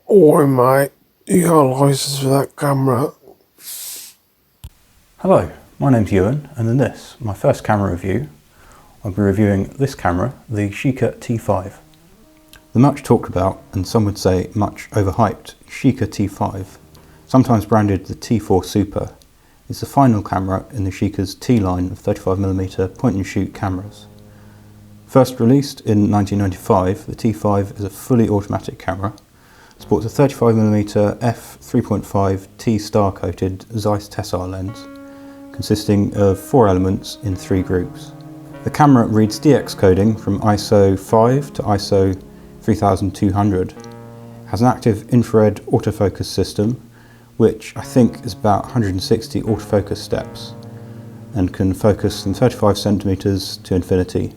Oi mate, you got a license for that camera? Hello, my name's Ewan, and in this, my first camera review, I'll be reviewing this camera, the Yashica T5. The much talked about, and some would say much overhyped, Yashica T5, sometimes branded the T4 Super, is the final camera in the Yashica's T line of 35mm point-and-shoot cameras. First released in 1995, the T5 is a fully automatic camera. Sports a 35mm f3.5 T star-coated Zeiss Tessar lens, consisting of 4 elements in 3 groups. The camera reads DX coding from ISO 5 to ISO 3200, has an active infrared autofocus system, which I think is about 160 autofocus steps, and can focus from 35cm to infinity.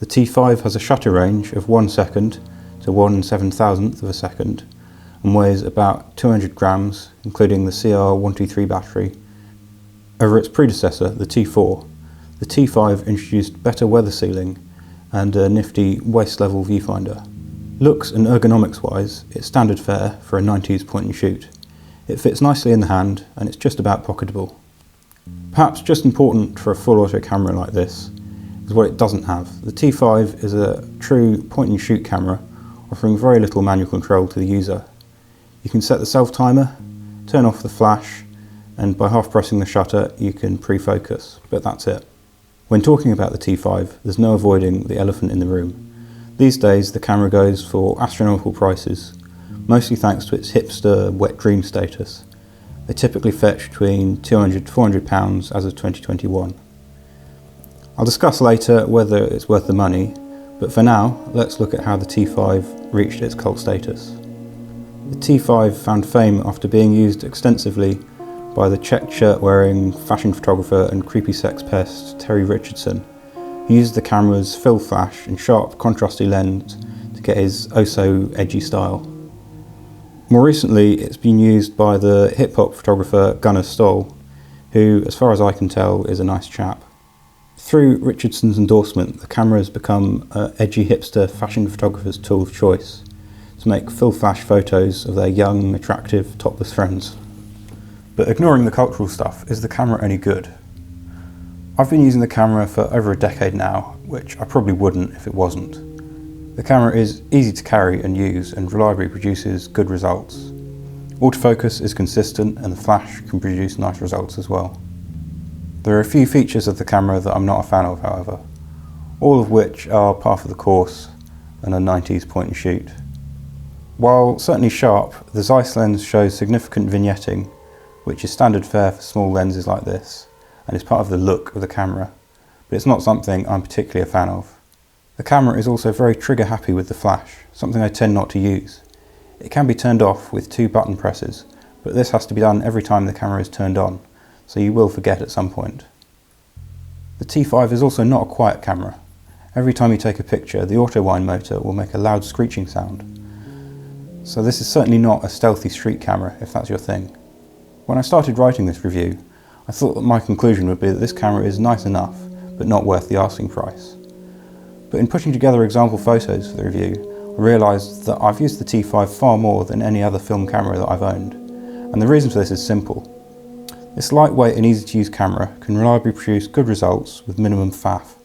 The T5 has a shutter range of 1 second to 1/7000th of a second, and weighs about 200 grams, including the CR123 battery. Over its predecessor, the T4, the T5 introduced better weather sealing and a nifty waist-level viewfinder. Looks and ergonomics-wise, it's standard fare for a 90s point-and-shoot. It fits nicely in the hand, and it's just about pocketable. Perhaps just important for a full auto camera like this is what it doesn't have. The T5 is a true point-and-shoot camera, offering very little manual control to the user. You can set the self-timer, turn off the flash, and by half pressing the shutter you can pre-focus, but that's it. When talking about the T5, there's no avoiding the elephant in the room. These days the camera goes for astronomical prices, mostly thanks to its hipster wet dream status. They typically fetch between £200 to £400 as of 2021. I'll discuss later whether it's worth the money, but for now, let's look at how the T5 reached its cult status. The T5 found fame after being used extensively by the checked shirt-wearing fashion photographer and creepy sex pest Terry Richardson, who used the camera's fill flash and sharp, contrasty lens to get his oh-so-edgy style. More recently, it's been used by the hip-hop photographer Gunnar Stoll, who, as far as I can tell, is a nice chap. Through Richardson's endorsement, the camera has become an edgy hipster fashion photographer's tool of choice to make full-flash photos of their young, attractive, topless friends. But ignoring the cultural stuff, is the camera any good? I've been using the camera for over a decade now, which I probably wouldn't if it wasn't. The camera is easy to carry and use and reliably produces good results. Autofocus is consistent and the flash can produce nice results as well. There are a few features of the camera that I'm not a fan of, however, all of which are par for the course and a 90s point and shoot. While certainly sharp, the Zeiss lens shows significant vignetting, which is standard fare for small lenses like this, and is part of the look of the camera, but it's not something I'm particularly a fan of. The camera is also very trigger happy with the flash, something I tend not to use. It can be turned off with 2 button presses, but this has to be done every time the camera is turned on, so you will forget at some point. The T5 is also not a quiet camera. Every time you take a picture, the auto wind motor will make a loud screeching sound. So this is certainly not a stealthy street camera, if that's your thing. When I started writing this review, I thought that my conclusion would be that this camera is nice enough, but not worth the asking price. But in putting together example photos for the review, I realised that I've used the T5 far more than any other film camera that I've owned, and the reason for this is simple. This lightweight and easy to use camera can reliably produce good results with minimum faff.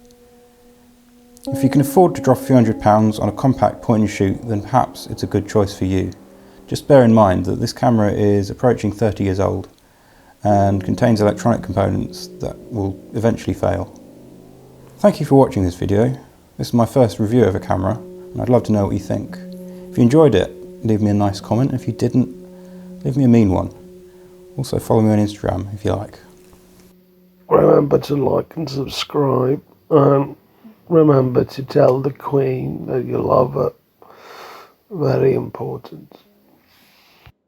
If you can afford to drop a few £100 on a compact point and shoot, then perhaps it's a good choice for you. Just bear in mind that this camera is approaching 30 years old and contains electronic components that will eventually fail. Thank you for watching this video. This is my first review of a camera, and I'd love to know what you think. If you enjoyed it, leave me a nice comment. If you didn't, leave me a mean one. Also follow me on Instagram if you like. Remember to like and subscribe, and remember to tell the Queen that you love her. Very important.